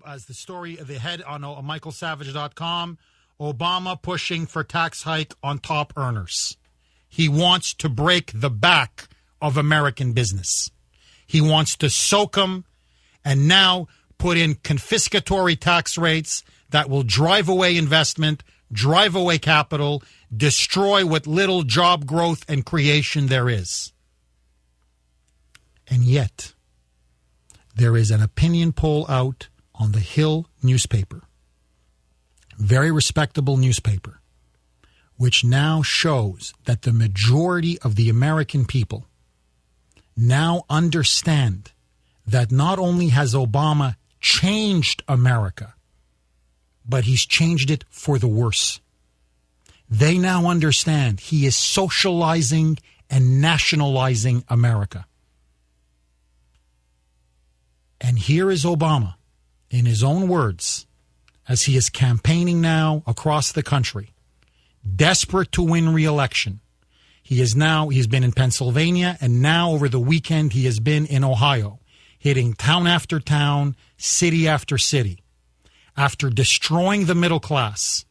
As the story of the head on michaelsavage.com, Obama pushing for tax hike on top earners. He wants to break the back of American business. He wants to soak them and now put in confiscatory tax rates that will drive away investment, drive away capital, destroy what little job growth and creation there is. And yet, there is an opinion poll out on the Hill newspaper, very respectable newspaper, which now shows that the majority of the American people now understand that not only has Obama changed America, but he's changed it for the worse. They now understand he is socializing and nationalizing America. And here is Obama, in his own words, as he is campaigning now across the country, desperate to win re-election. He's been in Pennsylvania, and now over the weekend he has been in Ohio, hitting town after town, city after city. After destroying the middle class,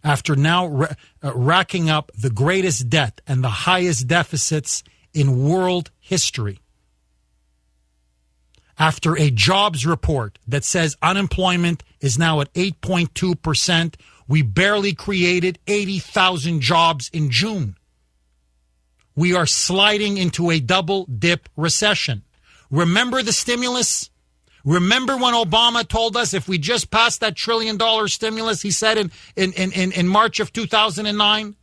after now racking up the greatest debt and the highest deficits in world history, after a jobs report that says unemployment is now at 8.2%, we barely created 80,000 jobs in June. We are sliding into a double-dip recession. Remember the stimulus? Remember when Obama told us if we just passed that $1 trillion stimulus, he said in March of 2009,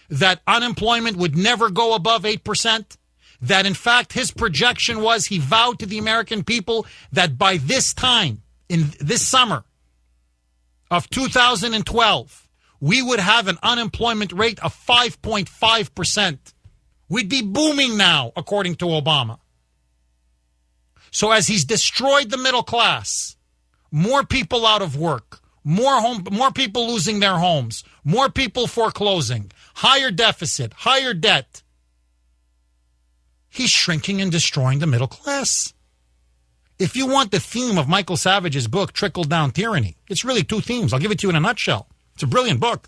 that unemployment would never go above 8%? That, in fact, his projection was, he vowed to the American people that by this time, in this summer of 2012, we would have an unemployment rate of 5.5%. We'd be booming now, according to Obama. So as he's destroyed the middle class, more people out of work, more people losing their homes, more people foreclosing, higher deficit, higher debt, he's shrinking and destroying the middle class. If you want the theme of Michael Savage's book, Trickle-Down Tyranny, it's really two themes. I'll give it to you in a nutshell. It's a brilliant book.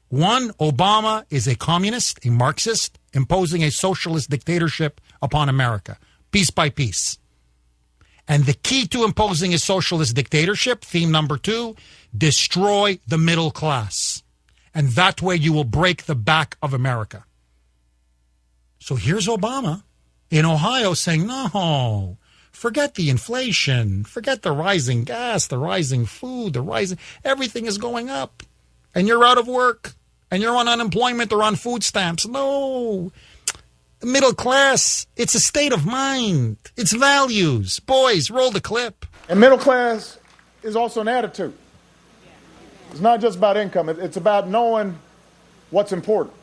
One, Obama is a communist, a Marxist, imposing a socialist dictatorship upon America, piece by piece. And the key to imposing a socialist dictatorship, theme number two, destroy the middle class. And that way you will break the back of America. So here's Obama in Ohio saying, no, forget the inflation, forget the rising gas, the rising food, everything is going up. And you're out of work, and you're on unemployment or on food stamps. No, the middle class, it's a state of mind. It's values. Boys, roll the clip. And middle class is also an attitude. It's not just about income. It's about knowing what's important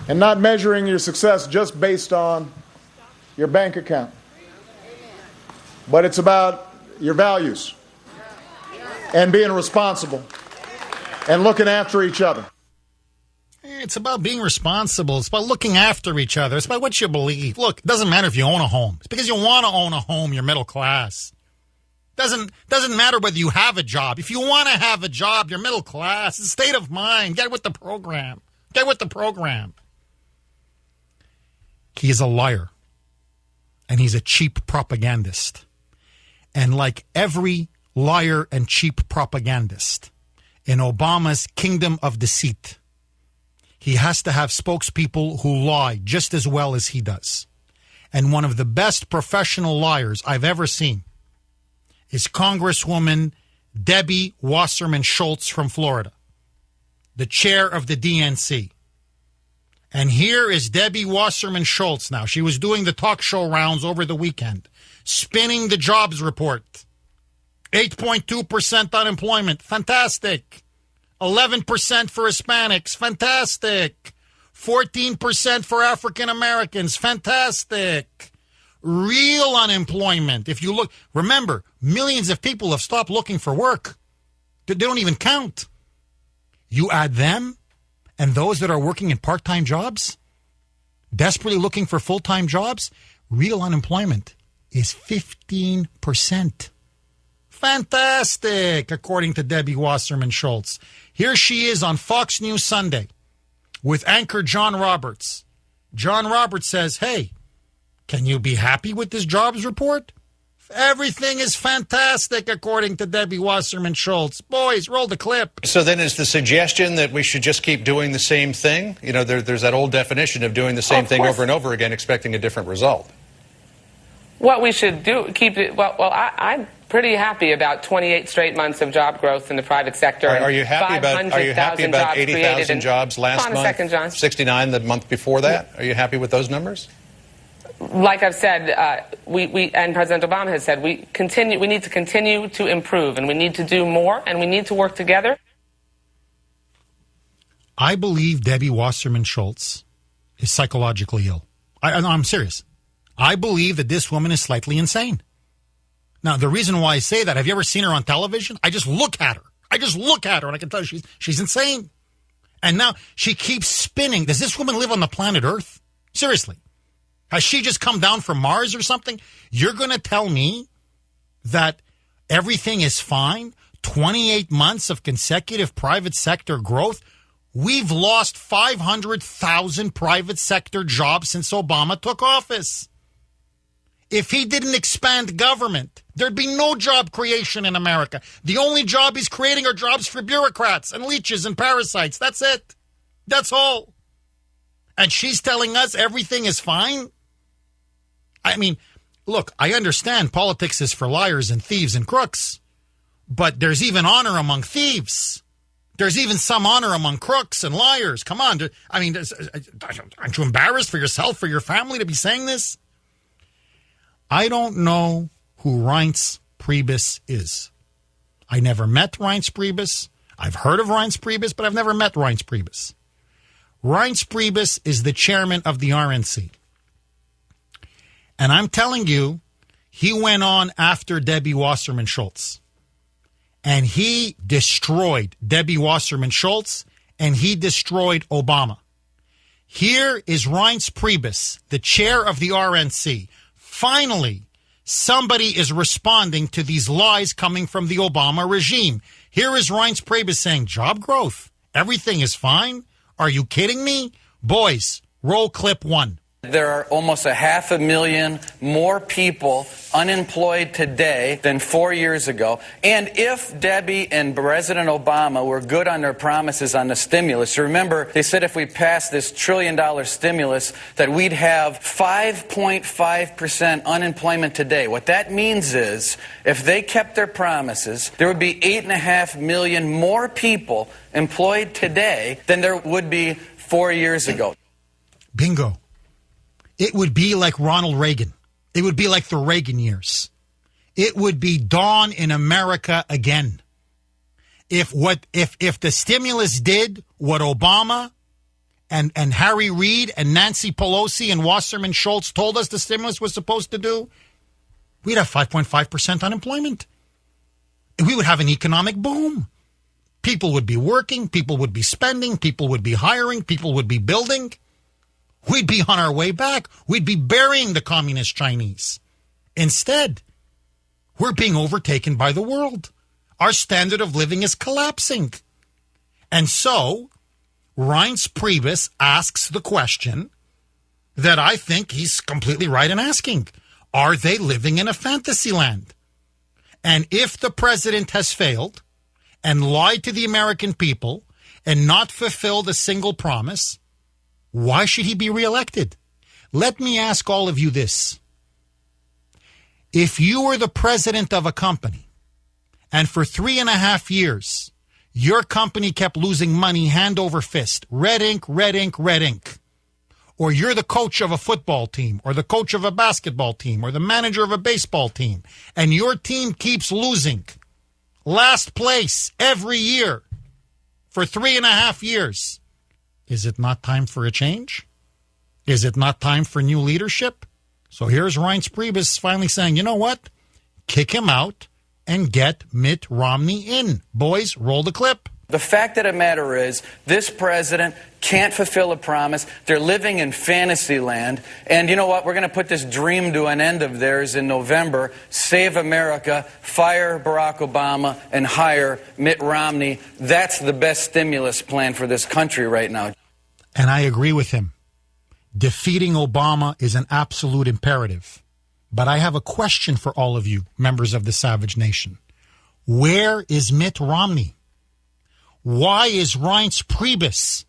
and not measuring your success just based on your bank account. But it's about your values and being responsible and looking after each other. It's about being responsible. It's about looking after each other. It's about what you believe. Look, it doesn't matter if you own a home. It's because you want to own a home, you're middle class. Doesn't matter whether you have a job. If you want to have a job, you're middle class. It's a state of mind. Get with the program. Get with the program. He is a liar. And he's a cheap propagandist. And like every liar and cheap propagandist in Obama's kingdom of deceit, he has to have spokespeople who lie just as well as he does. And one of the best professional liars I've ever seen is Congresswoman Debbie Wasserman Schultz from Florida, the chair of the DNC. And here is Debbie Wasserman Schultz now. She was doing the talk show rounds over the weekend, spinning the jobs report. 8.2% unemployment. Fantastic. 11% for Hispanics. Fantastic. 14% for African Americans. Fantastic. Real unemployment. If you look, remember, millions of people have stopped looking for work. They don't even count. You add them and those that are working in part-time jobs, desperately looking for full-time jobs, real unemployment is 15%. Fantastic, according to Debbie Wasserman Schultz. Here she is on Fox News Sunday with anchor John Roberts. John Roberts says, hey, can you be happy with this jobs report? Everything is fantastic, according to Debbie Wasserman Schultz. Boys, roll the clip. So then is the suggestion that we should just keep doing the same thing? You know, there's that old definition of doing the same thing over and over again, expecting a different result. What we should do, keep it, I'm pretty happy about 28 straight months of job growth in the private sector. Are you happy about 80,000 jobs last month? Hold on a second, John. 69 the month before that? Are you happy with those numbers? Like I've said, we and President Obama has said, we need to continue to improve, and we need to do more, and we need to work together. I believe Debbie Wasserman Schultz is psychologically ill. I'm serious. I believe that this woman is slightly insane. Now, the reason why I say that, have you ever seen her on television? I just look at her. And I can tell you she's insane. And now she keeps spinning. Does this woman live on the planet Earth? Seriously. Has she just come down from Mars or something? You're going to tell me that everything is fine? 28 months of consecutive private sector growth? We've lost 500,000 private sector jobs since Obama took office. If he didn't expand government, there'd be no job creation in America. The only job he's creating are jobs for bureaucrats and leeches and parasites. That's it. That's all. And she's telling us everything is fine? I mean, look, I understand politics is for liars and thieves and crooks, but there's even honor among thieves. There's even some honor among crooks and liars. Come on. I mean, aren't you embarrassed for yourself, for your family to be saying this? I don't know who Reince Priebus is. I never met Reince Priebus. I've heard of Reince Priebus, but I've never met Reince Priebus. Reince Priebus is the chairman of the RNC. And I'm telling you, he went on after Debbie Wasserman Schultz. And he destroyed Debbie Wasserman Schultz, and he destroyed Obama. Here is Reince Priebus, the chair of the RNC. Finally, somebody is responding to these lies coming from the Obama regime. Here is Reince Priebus saying, job growth, everything is fine. Are you kidding me? Boys, roll clip 1. There are almost 500,000 more people unemployed today than 4 years ago. And if Debbie and President Obama were good on their promises on the stimulus, remember, they said if we passed this $1 trillion stimulus that we'd have 5.5% unemployment today. What that means is if they kept their promises, there would be 8.5 million more people employed today than there would be 4 years ago. Bingo. It would be like Ronald Reagan. It would be like the Reagan years. It would be dawn in America again. If the stimulus did what Obama and Harry Reid and Nancy Pelosi and Wasserman Schultz told us the stimulus was supposed to do, we'd have 5.5% unemployment. We would have an economic boom. People would be working, people would be spending, people would be hiring, people would be building. We'd be on our way back. We'd be burying the communist Chinese. Instead, we're being overtaken by the world. Our standard of living is collapsing. And so, Reince Priebus asks the question that I think he's completely right in asking. Are they living in a fantasy land? And if the president has failed and lied to the American people and not fulfilled a single promise, why should he be reelected? Let me ask all of you this. If you were the president of a company and for 3.5 years, your company kept losing money hand over fist, red ink, red ink, red ink, or you're the coach of a football team or the coach of a basketball team or the manager of a baseball team, and your team keeps losing last place every year for 3.5 years, is it not time for a change? Is it not time for new leadership? So here's Reince Priebus finally saying, you know what? Kick him out and get Mitt Romney in. Boys, roll the clip. The fact of the matter is, this president can't fulfill a promise. They're living in fantasy land. And you know what? We're going to put this dream to an end of theirs in November. Save America, fire Barack Obama, and hire Mitt Romney. That's the best stimulus plan for this country right now. And I agree with him. Defeating Obama is an absolute imperative. But I have a question for all of you, members of the Savage Nation. Where is Mitt Romney? Why is Reince Priebus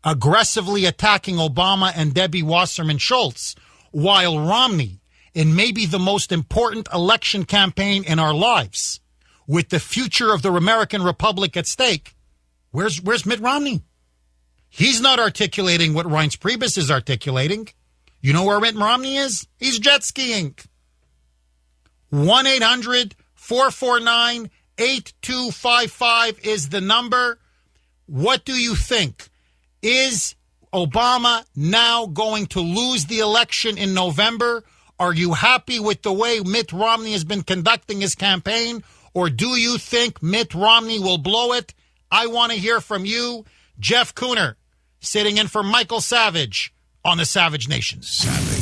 aggressively attacking Obama and Debbie Wasserman Schultz while Romney, in maybe the most important election campaign in our lives, with the future of the American Republic at stake, where's Mitt Romney? He's not articulating what Reince Priebus is articulating. You know where Mitt Romney is? He's jet skiing. 1-800-449-8255 is the number. What do you think? Is Obama now going to lose the election in November? Are you happy with the way Mitt Romney has been conducting his campaign? Or do you think Mitt Romney will blow it? I want to hear from you. Jeff Kuhner, sitting in for Michael Savage on the Savage Nation. Savage.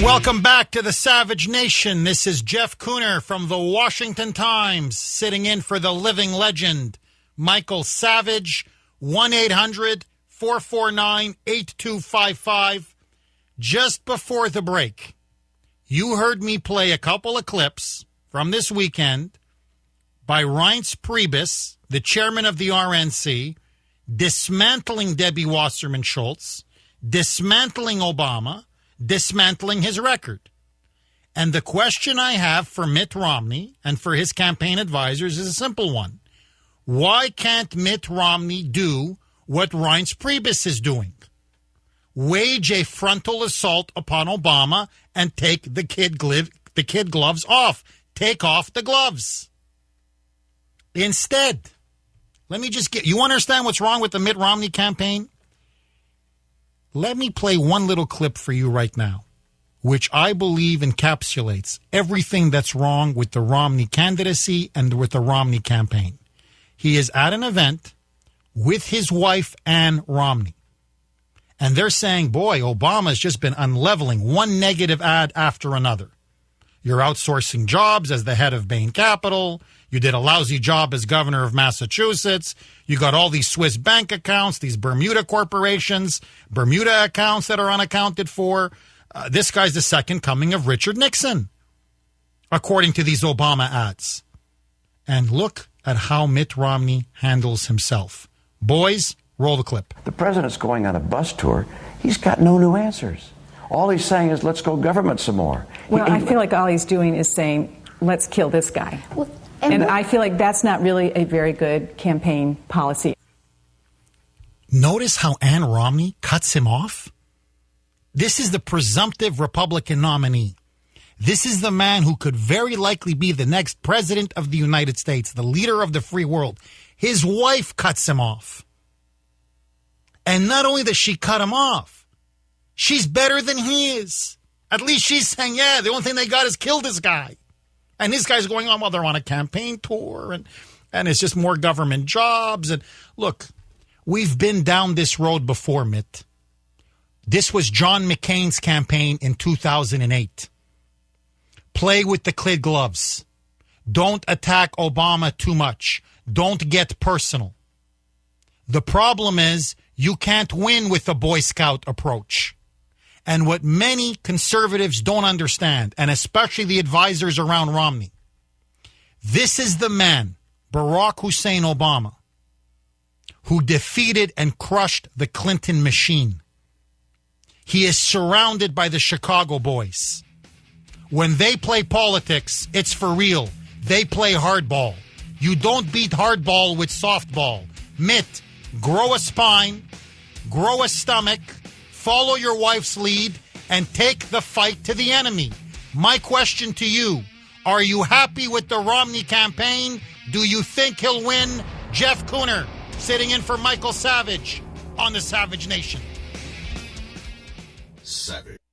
Welcome back to the Savage Nation. This is Jeff Kuhner from the Washington Times, sitting in for the living legend, Michael Savage. 1-800-449-8255. Just before the break, you heard me play a couple of clips from this weekend by Reince Priebus, the chairman of the RNC, dismantling Debbie Wasserman Schultz, dismantling Obama, dismantling his record. And the question I have for Mitt Romney and for his campaign advisors is a simple one. Why can't Mitt Romney do what Reince Priebus is doing? Wage a frontal assault upon Obama and take the kid gloves off. Take off the gloves. Instead, let me just you understand what's wrong with the Mitt Romney campaign? Let me play one little clip for you right now, which I believe encapsulates everything that's wrong with the Romney candidacy and with the Romney campaign. He is at an event with his wife, Ann Romney. And they're saying, boy, Obama's just been unleveling one negative ad after another. You're outsourcing jobs as the head of Bain Capital. You did a lousy job as governor of Massachusetts. You got all these Swiss bank accounts, these Bermuda corporations, Bermuda accounts that are unaccounted for. This guy's the second coming of Richard Nixon, according to these Obama ads. And look at how Mitt Romney handles himself. Boys, roll the clip. The president's going on a bus tour. He's got no new answers. All he's saying is, let's go government some more. Well, I feel like all he's doing is saying, let's kill this guy. Well, and I feel like that's not really a very good campaign policy. Notice how Ann Romney cuts him off? This is the presumptive Republican nominee. This is the man who could very likely be the next president of the United States, the leader of the free world. His wife cuts him off. And not only does she cut him off, she's better than he is. At least she's saying, yeah, the only thing they got is kill this guy. And this guy's going on while they're on a campaign tour, and it's just more government jobs. And look, we've been down this road before, Mitt. This was John McCain's campaign in 2008. Play with the kid gloves. Don't attack Obama too much. Don't get personal. The problem is you can't win with the Boy Scout approach. And what many conservatives don't understand, and especially the advisors around Romney, this is the man, Barack Hussein Obama, who defeated and crushed the Clinton machine. He is surrounded by the Chicago boys. When they play politics, it's for real. They play hardball. You don't beat hardball with softball. Mitt, grow a spine, grow a stomach, follow your wife's lead, and take the fight to the enemy. My question to you, are you happy with the Romney campaign? Do you think he'll win? Jeff Kuhner, sitting in for Michael Savage on the Savage Nation. Savage.